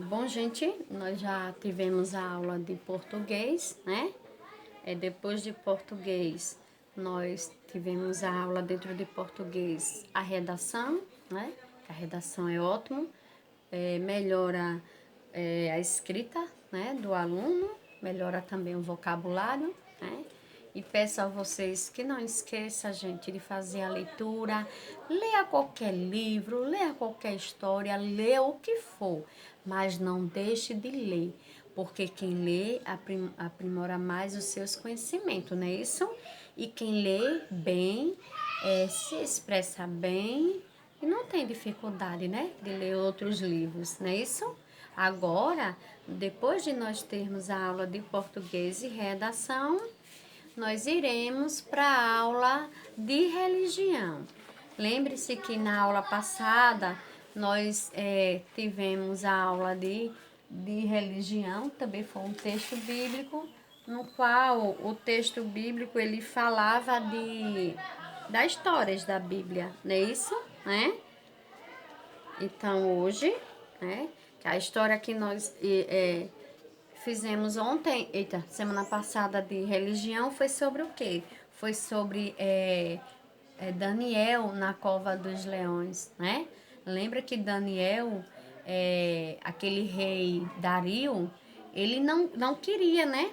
Bom, gente, nós já tivemos a aula de português, né? Depois de português, nós tivemos a aula dentro de português, a redação, né? A redação é ótimo, melhora a escrita, né, do aluno, melhora também o vocabulário, né? E peço a vocês que não esqueçam, gente, de fazer a leitura. Leia qualquer livro, leia qualquer história, leia o que for, mas não deixe de ler, porque quem lê aprimora mais os seus conhecimentos, não é isso? E quem lê bem, se expressa bem e não tem dificuldade, né, de ler outros livros, não é isso? Agora, depois de nós termos a aula de português e redação, nós iremos para a aula de religião. Lembre-se que na aula passada nós tivemos a aula de religião, também foi um texto bíblico, no qual o texto bíblico ele falava das histórias da Bíblia, não é isso? Né? Então hoje, né, a história que nós fizemos ontem, semana passada de religião, foi sobre o quê? Foi sobre Daniel na cova dos leões, né? Lembra que Daniel, aquele rei Dario, ele não queria, né?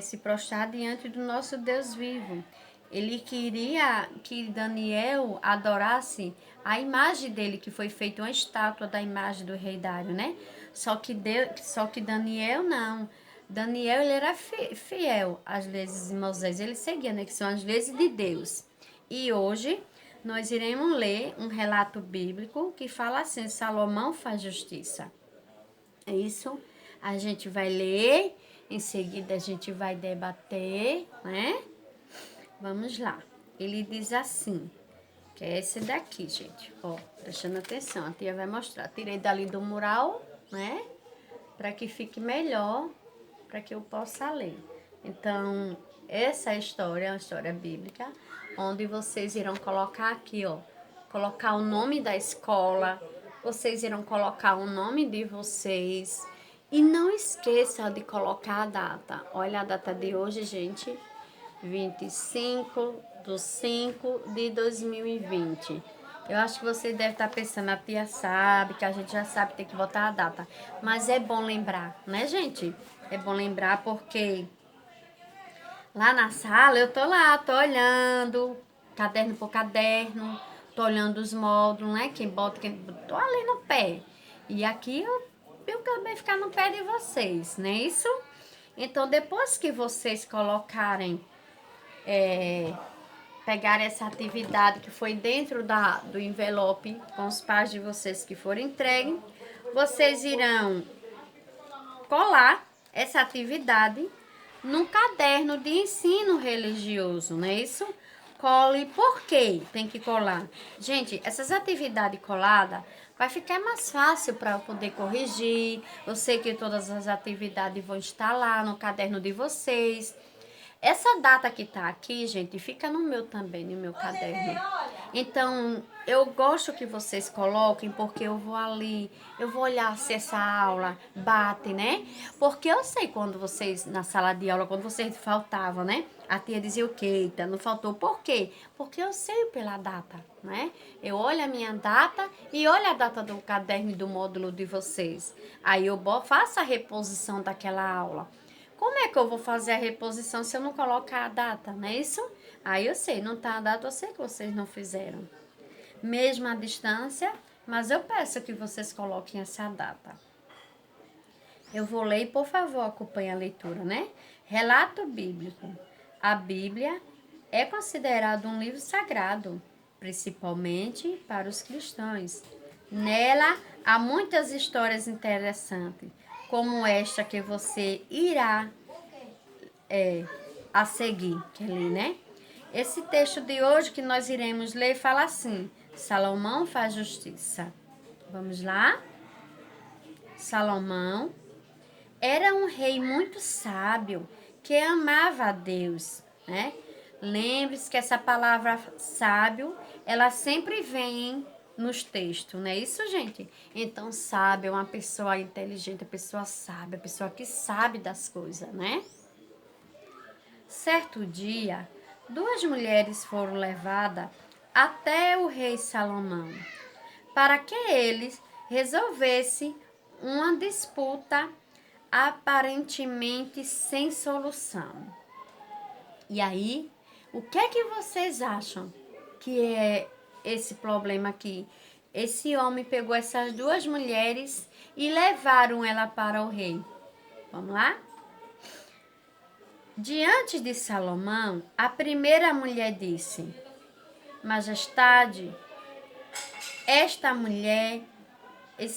Se prostrar diante do nosso Deus vivo. Ele queria que Daniel adorasse a imagem dele, que foi feita uma estátua da imagem do rei Dário, né? Só que Daniel não. Daniel ele era fiel às leis de Moisés, ele seguia, né? Que são as leis de Deus. E hoje nós iremos ler um relato bíblico que fala assim: Salomão faz justiça. É isso? A gente vai ler, em seguida a gente vai debater, né? Vamos lá. Ele diz assim, que é esse daqui, gente. Ó, prestando atenção, a tia vai mostrar. Tirei dali do mural, né? Para que fique melhor, para que eu possa ler. Então, essa história é uma história bíblica, onde vocês irão colocar aqui, ó, colocar o nome da escola, vocês irão colocar o nome de vocês e não esqueça de colocar a data. Olha a data de hoje, gente, 25/5/2020. Eu acho que você deve estar pensando, a tia sabe, que a gente já sabe, tem que botar a data. Mas é bom lembrar, né, gente? É bom lembrar porque lá na sala eu tô lá, tô olhando, caderno por caderno, tô olhando os módulos, né? Quem bota, tô ali no pé. E aqui eu também ficar no pé de vocês, não é isso? Então, depois que vocês colocarem pegar essa atividade que foi dentro do envelope com os pais de vocês que foram entregues, vocês irão colar essa atividade num caderno de ensino religioso, não é isso? Cole, por quê? Tem que colar. Gente, essas atividades coladas vai ficar mais fácil para eu poder corrigir. Eu sei que todas as atividades vão estar lá no caderno de vocês. Essa data que tá aqui, gente, fica no meu também, no meu caderno. Então, eu gosto que vocês coloquem, porque eu vou ali, eu vou olhar se essa aula bate, né? Porque eu sei quando vocês, na sala de aula, quando vocês faltavam, né? A tia dizia o quê? Não faltou. Por quê? Porque eu sei pela data, né? Eu olho a minha data e olho a data do caderno e do módulo de vocês. Aí eu faço a reposição daquela aula. Como é que eu vou fazer a reposição se eu não colocar a data, não é isso? Aí eu sei, não tá a data, eu sei que vocês não fizeram. Mesmo à distância, mas eu peço que vocês coloquem essa data. Eu vou ler e, por favor, acompanhe a leitura, né? Relato bíblico. A Bíblia é considerado um livro sagrado, principalmente para os cristãos. Nela há muitas histórias interessantes, como esta que você irá a seguir, que ler, né? Esse texto de hoje que nós iremos ler fala assim: Salomão faz justiça. Vamos lá? Salomão era um rei muito sábio que amava a Deus, né? Lembre-se que essa palavra sábio, ela sempre vem nos textos, não é isso, gente? Então, sábio é uma pessoa inteligente, a pessoa sábia, a pessoa que sabe das coisas, né? Certo dia, duas mulheres foram levadas até o rei Salomão para que ele resolvesse uma disputa aparentemente sem solução. E aí, o que é que vocês acham que é esse problema aqui? Esse homem pegou essas duas mulheres e levaram ela para o rei. Vamos lá? Diante de Salomão, a primeira mulher disse: Majestade, esta mulher, e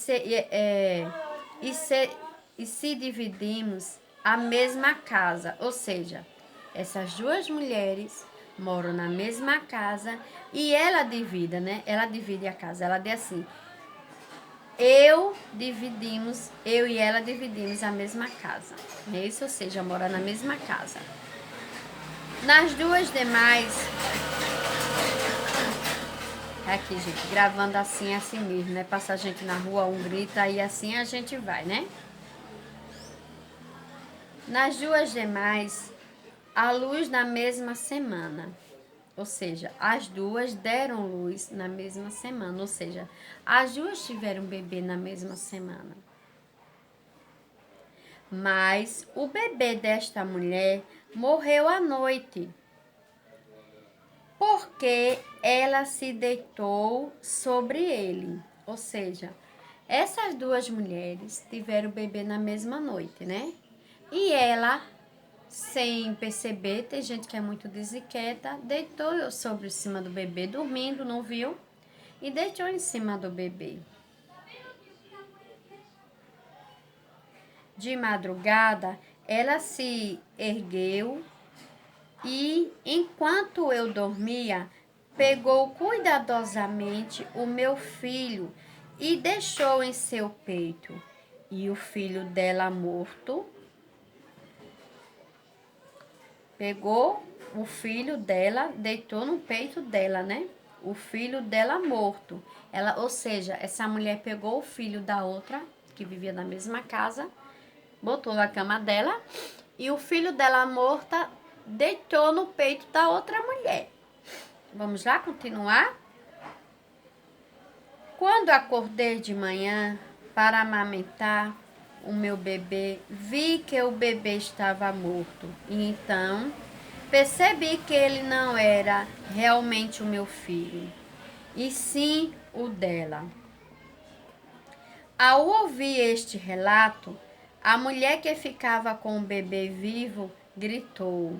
se dividimos a mesma casa, ou seja, essas duas mulheres moram na mesma casa e ela divide, né? Ela divide a casa. Ela diz assim: eu e ela dividimos a mesma casa. É isso, ou seja, mora na mesma casa. Nas duas demais, aqui, gente, gravando assim mesmo, né? Passa a gente na rua, um grita e assim a gente vai, né? Nas duas demais, a luz na mesma semana. Ou seja, as duas deram luz na mesma semana. Ou seja, as duas tiveram bebê na mesma semana. Mas o bebê desta mulher morreu à noite, porque ela se deitou sobre ele. Ou seja, essas duas mulheres tiveram bebê na mesma noite, né? E ela, sem perceber, tem gente que é muito desinquieta, deitou sobre cima do bebê, dormindo, não viu? E deitou em cima do bebê. De madrugada, ela se ergueu e, enquanto eu dormia, pegou cuidadosamente o meu filho e deixou em seu peito. E o filho dela morto, pegou o filho dela, deitou no peito dela, né? O filho dela morto. Ela, ou seja, essa mulher pegou o filho da outra, que vivia na mesma casa, botou na cama dela, e o filho dela morta deitou no peito da outra mulher. Vamos lá continuar? Quando acordei de manhã para amamentar o meu bebê, vi que o bebê estava morto. E então percebi que ele não era realmente o meu filho, e sim o dela. Ao ouvir este relato, a mulher que ficava com o bebê vivo gritou: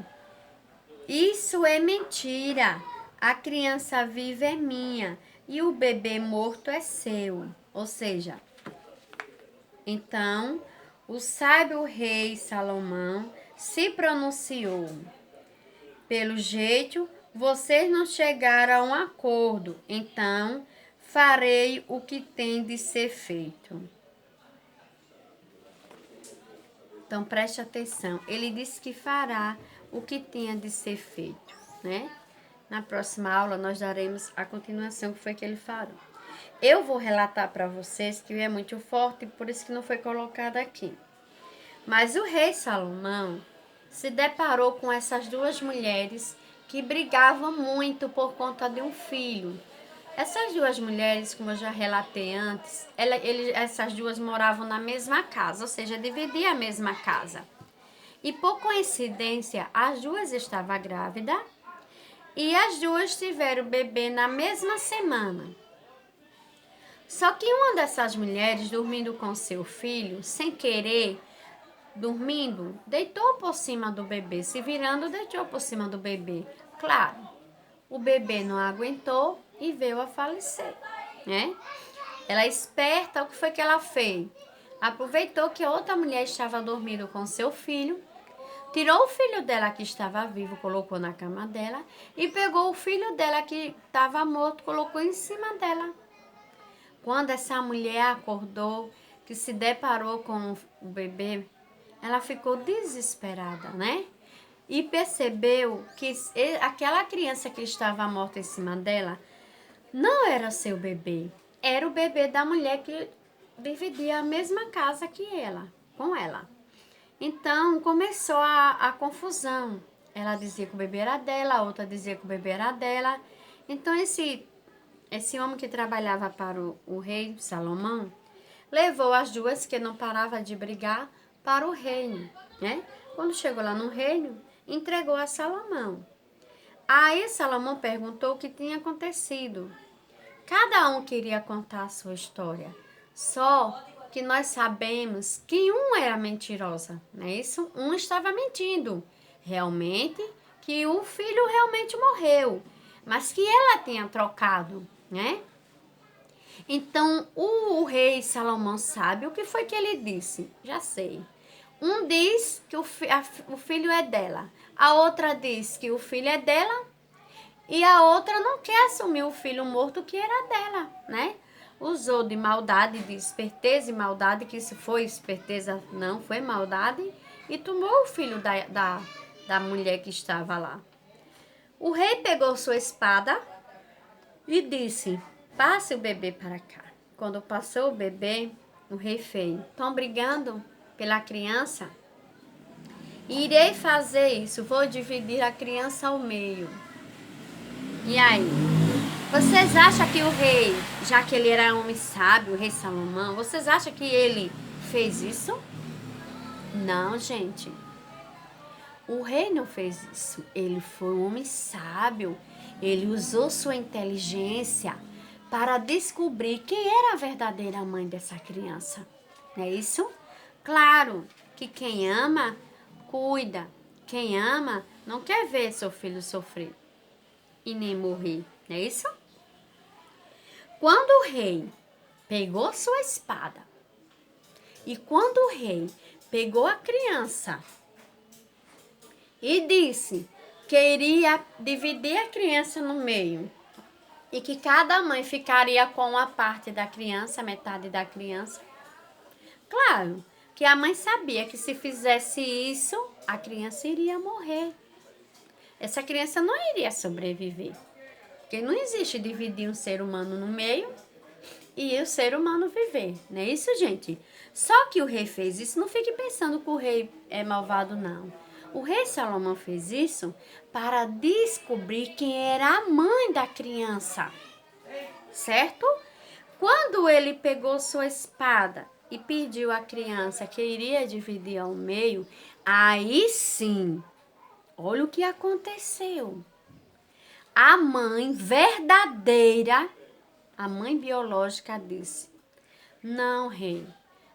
Isso é mentira! A criança viva é minha e o bebê morto é seu. Ou seja, então o sábio rei Salomão se pronunciou: Pelo jeito, vocês não chegaram a um acordo, então farei o que tem de ser feito. Então, preste atenção. Ele disse que fará o que tinha de ser feito, né? Na próxima aula, nós daremos a continuação que foi que ele falou. Eu vou relatar para vocês que é muito forte, por isso que não foi colocado aqui. Mas o rei Salomão se deparou com essas duas mulheres que brigavam muito por conta de um filho. Essas duas mulheres, como eu já relatei antes, essas duas moravam na mesma casa, ou seja, dividiam a mesma casa. E por coincidência, as duas estavam grávidas e as duas tiveram bebê na mesma semana. Só que uma dessas mulheres, dormindo com seu filho, sem querer, dormindo, deitou por cima do bebê, se virando, deitou por cima do bebê. Claro, o bebê não aguentou e veio a falecer, né? Ela esperta, o que foi que ela fez? Aproveitou que a outra mulher estava dormindo com seu filho, tirou o filho dela que estava vivo, colocou na cama dela e pegou o filho dela que estava morto, colocou em cima dela. Quando essa mulher acordou, que se deparou com o bebê, ela ficou desesperada, né? E percebeu que aquela criança que estava morta em cima dela não era seu bebê, era o bebê da mulher que dividia a mesma casa que ela, com ela. Então começou a confusão. Ela dizia que o bebê era dela, a outra dizia que o bebê era dela. Então esse homem que trabalhava para o rei Salomão levou as duas, que não parava de brigar, para o reino, né? Quando chegou lá no reino, entregou a Salomão. Aí Salomão perguntou o que tinha acontecido. Cada um queria contar a sua história. Só que nós sabemos que um era mentirosa, não é isso? Um estava mentindo. Realmente, que o filho realmente morreu, mas que ela tinha trocado, né? Então, o rei Salomão sabe o que foi que ele disse. Já sei. Um diz que o filho é dela. A outra diz que o filho é dela. E a outra não quer assumir o filho morto que era dela, né? Usou de maldade, de esperteza e maldade, que se foi esperteza, não, foi maldade. E tomou o filho da mulher que estava lá. O rei pegou sua espada e disse: passe o bebê para cá. Quando passou o bebê, o rei fez: estão brigando pela criança? Irei fazer isso, vou dividir a criança ao meio. E aí? Vocês acham que o rei, já que ele era homem sábio, o rei Salomão, vocês acham que ele fez isso? Não, gente. O rei não fez isso. Ele foi um homem sábio. Ele usou sua inteligência para descobrir quem era a verdadeira mãe dessa criança. Não é isso? Claro que quem ama, cuida. Quem ama, não quer ver seu filho sofrer e nem morrer. Não é isso? Quando o rei pegou sua espada e quando o rei pegou a criança e disse que iria dividir a criança no meio e que cada mãe ficaria com uma parte da criança, metade da criança. Claro que a mãe sabia que se fizesse isso, a criança iria morrer. Essa criança não iria sobreviver. Porque não existe dividir um ser humano no meio e o ser humano viver, não é isso, gente? Só que o rei fez isso, não fique pensando que o rei é malvado, não. O rei Salomão fez isso para descobrir quem era a mãe da criança, certo? Quando ele pegou sua espada e pediu à criança que iria dividir ao meio, aí sim, olha o que aconteceu. A mãe verdadeira, a mãe biológica disse: não, rei,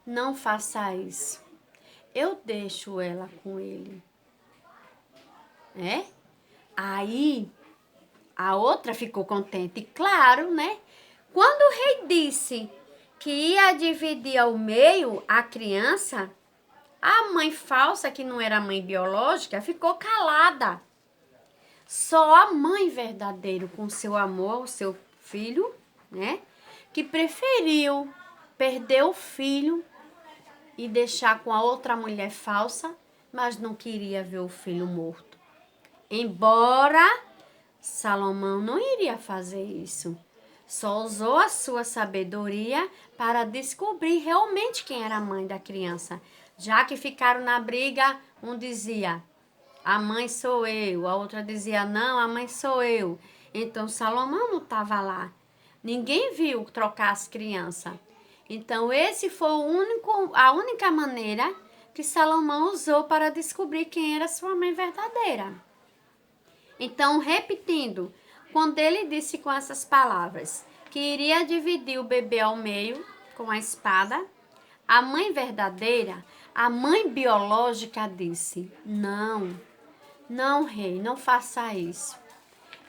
não faça isso. Eu deixo ela com ele. É? Aí a outra ficou contente. Claro, né? Quando o rei disse que ia dividir ao meio a criança, a mãe falsa, que não era a mãe biológica, ficou calada. Só a mãe verdadeira, com seu amor ao seu filho, né? Que preferiu perder o filho e deixar com a outra mulher falsa, mas não queria ver o filho morto. Embora Salomão não iria fazer isso. Só usou a sua sabedoria para descobrir realmente quem era a mãe da criança. Já que ficaram na briga, um dizia: a mãe sou eu. A outra dizia: não, a mãe sou eu. Então Salomão não estava lá. Ninguém viu trocar as crianças. Então esse foi a única maneira que Salomão usou para descobrir quem era sua mãe verdadeira. Então, repetindo, quando ele disse com essas palavras que iria dividir o bebê ao meio com a espada, a mãe verdadeira, a mãe biológica disse: não, não, rei, não faça isso.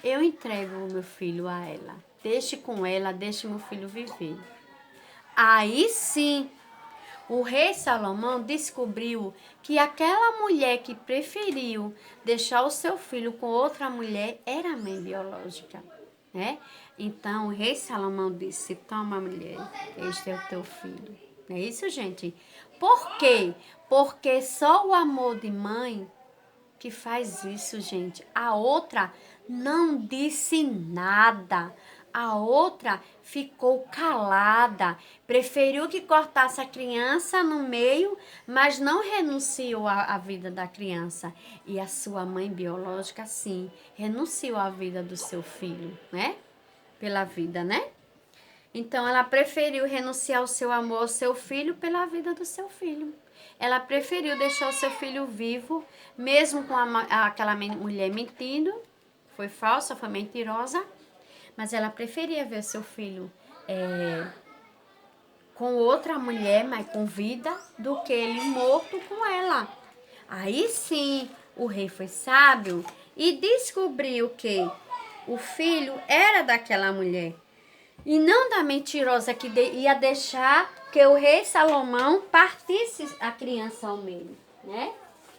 Eu entrego o meu filho a ela. Deixe com ela, deixe meu filho viver. Aí sim, o rei Salomão descobriu que aquela mulher que preferiu deixar o seu filho com outra mulher era a mãe biológica, né? Então o rei Salomão disse: toma, mulher, este é o teu filho. Não é isso, gente? Por quê? Porque só o amor de mãe que faz isso, gente. A outra não disse nada. A outra ficou calada, preferiu que cortasse a criança no meio, mas não renunciou à vida da criança. E a sua mãe biológica, sim, renunciou à vida do seu filho, né? Pela vida, né? Então, ela preferiu renunciar ao seu amor ao seu filho pela vida do seu filho. Ela preferiu deixar o seu filho vivo, mesmo com aquela mulher mentindo. Foi falsa, foi mentirosa. Mas ela preferia ver seu filho com outra mulher, mas com vida, do que ele morto com ela. Aí sim, o rei foi sábio e descobriu que o filho era daquela mulher. E não da mentirosa que ia deixar que o rei Salomão partisse a criança ao meio, né?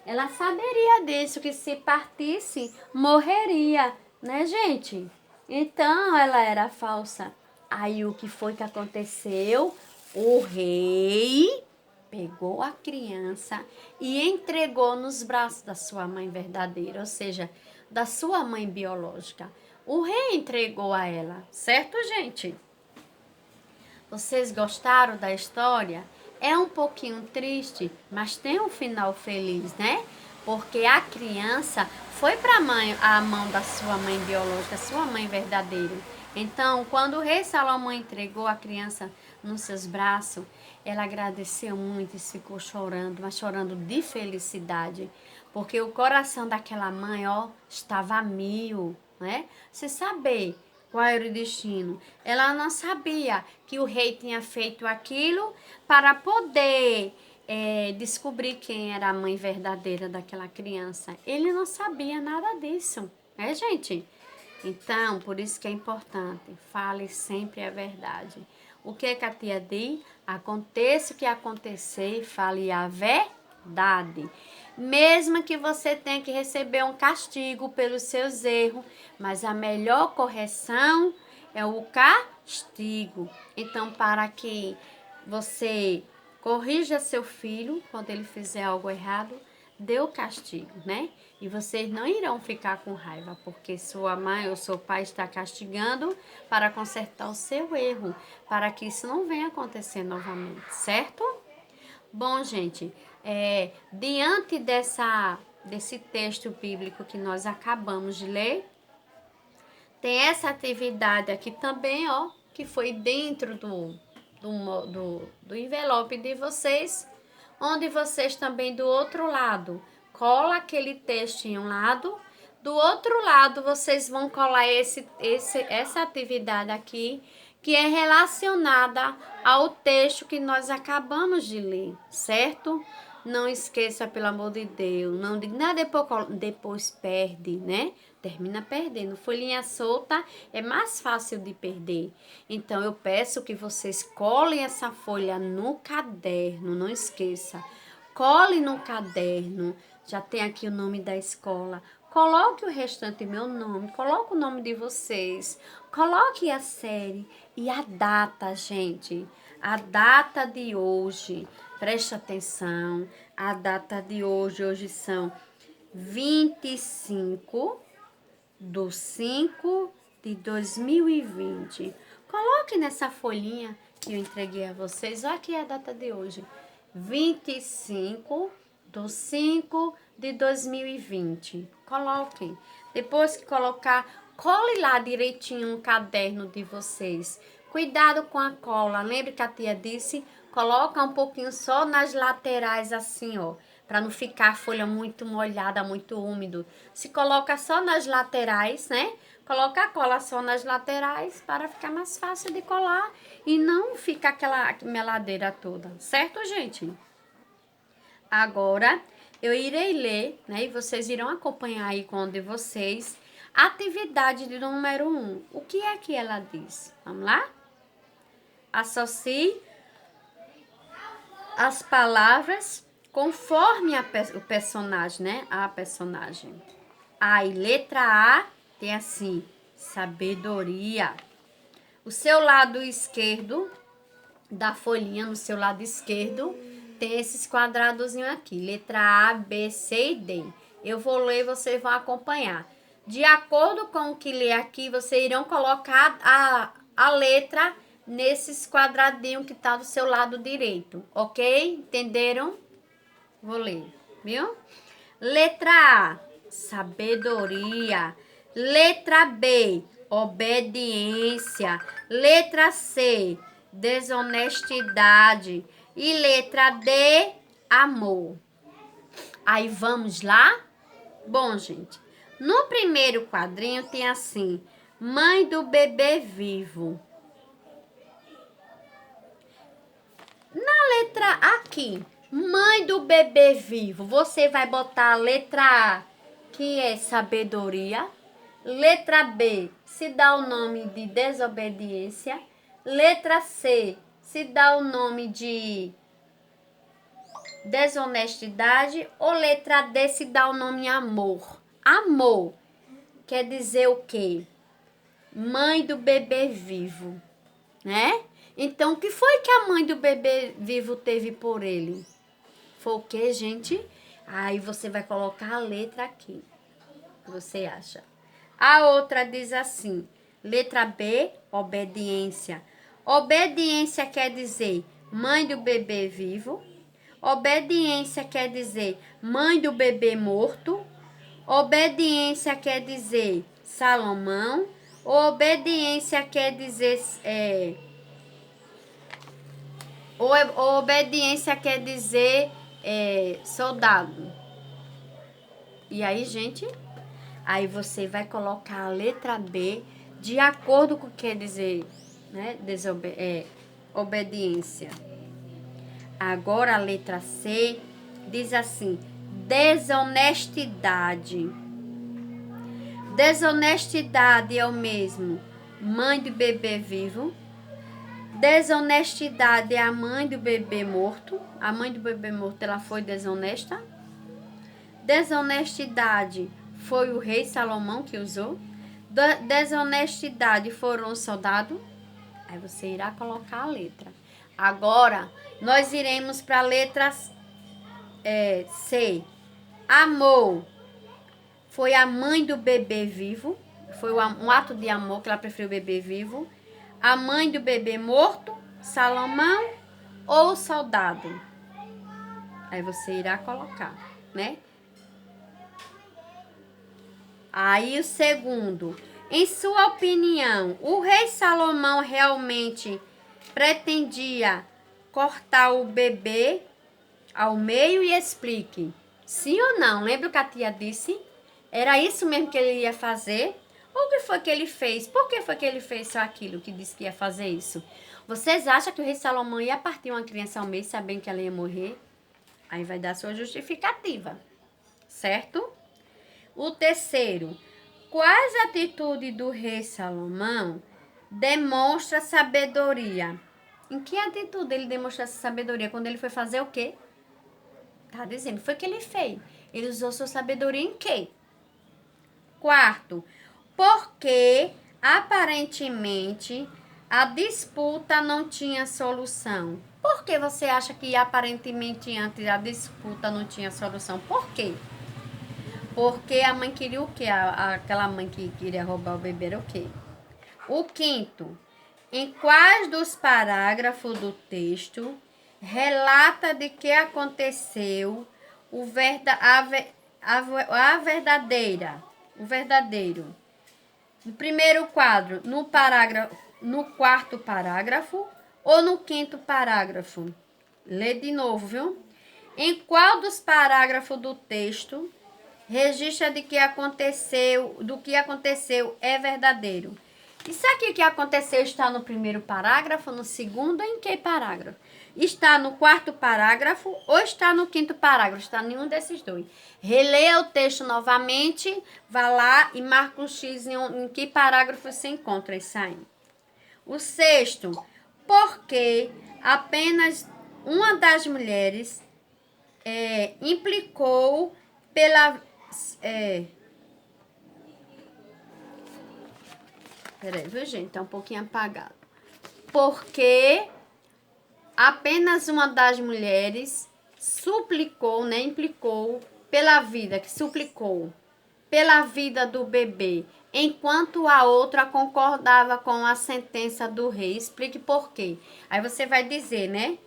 Ela saberia disso, que se partisse, morreria, né, gente? Então, ela era falsa. Aí, o que foi que aconteceu? O rei pegou a criança e entregou nos braços da sua mãe verdadeira, ou seja, da sua mãe biológica. O rei entregou a ela, certo, gente? Vocês gostaram da história? É um pouquinho triste, mas tem um final feliz, né? Porque a criança foi para a mão da sua mãe biológica, sua mãe verdadeira. Então, quando o rei Salomão entregou a criança nos seus braços, ela agradeceu muito e ficou chorando, mas chorando de felicidade, porque o coração daquela mãe, ó, estava a mil, né? Você saber qual era o destino. Ela não sabia que o rei tinha feito aquilo para poder descobrir quem era a mãe verdadeira daquela criança. Ele não sabia nada disso, né, gente? Então, por isso que é importante, fale sempre a verdade. O que a tia diz? Aconteça o que acontecer, fale a verdade. Mesmo que você tenha que receber um castigo pelos seus erros, mas a melhor correção é o castigo. Então, para que você corrija seu filho quando ele fizer algo errado, dê o castigo, né? E vocês não irão ficar com raiva, porque sua mãe ou seu pai está castigando para consertar o seu erro, para que isso não venha acontecer novamente, certo? Bom, gente, diante desse texto bíblico que nós acabamos de ler, tem essa atividade aqui também, ó, que foi dentro do envelope de vocês, onde vocês também do outro lado cola aquele texto em um lado, do outro lado vocês vão colar essa atividade aqui, que é relacionada ao texto que nós acabamos de ler, certo? Não esqueça, pelo amor de Deus, não diga nada, depois perde, né? Termina perdendo. Folhinha solta é mais fácil de perder. Então, eu peço que vocês colhem essa folha no caderno, não esqueça. Cole no caderno, já tem aqui o nome da escola. Coloque o restante meu nome, coloque o nome de vocês, coloque a série e a data, gente. A data de hoje, preste atenção, a data de hoje são 25/5/2020. Coloque nessa folhinha que eu entreguei a vocês, olha aqui a data de hoje, 25/5/2020. Coloquem. Depois que colocar, cole lá direitinho no caderno de vocês. Cuidado com a cola. Lembra que a tia disse? Coloca um pouquinho só nas laterais assim, ó. Para não ficar a folha muito molhada, muito úmido. Se coloca só nas laterais, né? Coloca a cola só nas laterais para ficar mais fácil de colar e não ficar aquela meladeira toda. Certo, gente? Agora, eu irei ler, né? E vocês irão acompanhar aí com um de vocês. Atividade de número 1. O que é que ela diz? Vamos lá? Associe as palavras conforme o personagem, né? A personagem. Aí, letra A tem assim, sabedoria. O seu lado esquerdo da folhinha, no seu lado esquerdo, tem esses quadradozinhos aqui. Letra A, B, C e D. Eu vou ler e vocês vão acompanhar. De acordo com o que lê aqui, vocês irão colocar a letra nesses quadradinhos que tá do seu lado direito, ok? Entenderam? Vou ler, viu? Letra A, sabedoria. Letra B, obediência. Letra C, desonestidade. E letra D, amor. Aí vamos lá? Bom, gente, no primeiro quadrinho tem assim: mãe do bebê vivo. Na letra aqui, mãe do bebê vivo, você vai botar a letra A, que é sabedoria. Letra B, se dá o nome de desobediência. Letra C, se dá o nome de desonestidade. Ou letra D, se dá o nome amor. Amor quer dizer o quê? Mãe do bebê vivo, né? Então, o que foi que a mãe do bebê vivo teve por ele? Foi o quê, gente? Aí você vai colocar a letra aqui. O que você acha? A outra diz assim, letra B, obediência. Obediência quer dizer mãe do bebê vivo. Obediência quer dizer mãe do bebê morto. Obediência quer dizer Salomão. Obediência quer dizer obediência quer dizer soldado. E aí, gente, aí você vai colocar a letra B de acordo com o que quer dizer, né? Obediência. Agora a letra C diz assim: desonestidade. Desonestidade é o mesmo mãe do bebê vivo. Desonestidade é a mãe do bebê morto. A mãe do bebê morto, ela foi desonesta. Desonestidade foi o rei Salomão que usou. Desonestidade foram os soldados. Aí você irá colocar a letra. Agora, nós iremos para a letra C. Amor foi a mãe do bebê vivo. Foi um ato de amor que ela preferiu o bebê vivo. A mãe do bebê morto, Salomão ou soldado? Aí você irá colocar, né? Aí o segundo. Em sua opinião, o rei Salomão realmente pretendia cortar o bebê ao meio? E explique. Sim ou não? Lembra o que a tia disse? Era isso mesmo que ele ia fazer? Ou o que foi que ele fez? Por que foi que ele fez só aquilo que disse que ia fazer isso? Vocês acham que o rei Salomão ia partir uma criança ao meio sabendo que ela ia morrer? Aí vai dar sua justificativa, certo? O terceiro. Quais atitudes do rei Salomão demonstra sabedoria? Em que atitude ele demonstra essa sabedoria? Quando ele foi fazer o quê? Tá dizendo, foi o que ele fez. Ele usou sua sabedoria em quê? Quarto, porque aparentemente a disputa não tinha solução. Por que você acha que aparentemente antes a disputa não tinha solução? Por quê? Porque a mãe queria o quê? Aquela mãe que queria roubar o bebê era o quê? O quinto, em quais dos parágrafos do texto relata de que aconteceu o verdadeiro. No primeiro quadro, no quarto parágrafo ou no quinto parágrafo? Lê de novo, viu? Em qual dos parágrafos do texto registra do que aconteceu é verdadeiro? Isso aqui que aconteceu está no primeiro parágrafo, no segundo, em que parágrafo? Está no quarto parágrafo ou está no quinto parágrafo? Está em nenhum desses dois. Releia o texto novamente, vá lá e marca um X em que parágrafo se encontra isso aí. O sexto, porque apenas uma das mulheres implicou pela... Peraí, viu, gente? Tá um pouquinho apagado. Porque apenas uma das mulheres suplicou, né? Implicou pela vida, que suplicou. pela vida do bebê, enquanto a outra concordava com a sentença do rei. Explique por quê. Aí você vai dizer, né?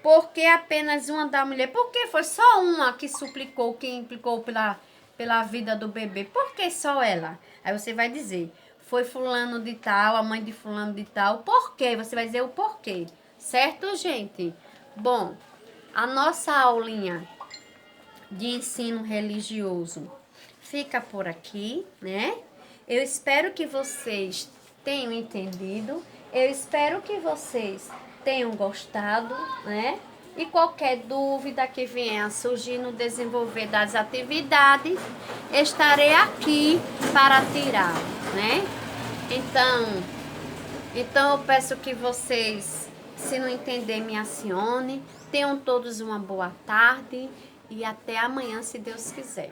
Por que apenas uma da mulher? Porque foi só uma que suplicou, que implicou pela vida do bebê. Por que só ela? Aí você vai dizer, foi fulano de tal, a mãe de fulano de tal. Por quê? Você vai dizer o porquê. Certo, gente? Bom, a nossa aulinha de ensino religioso fica por aqui, né? Eu espero que vocês tenham entendido. Eu espero que vocês tenham gostado, né? E qualquer dúvida que venha a surgir no desenvolver das atividades, estarei aqui para tirar, né? Então eu peço que vocês, se não entender, me acione. Tenham todos uma boa tarde e até amanhã, se Deus quiser.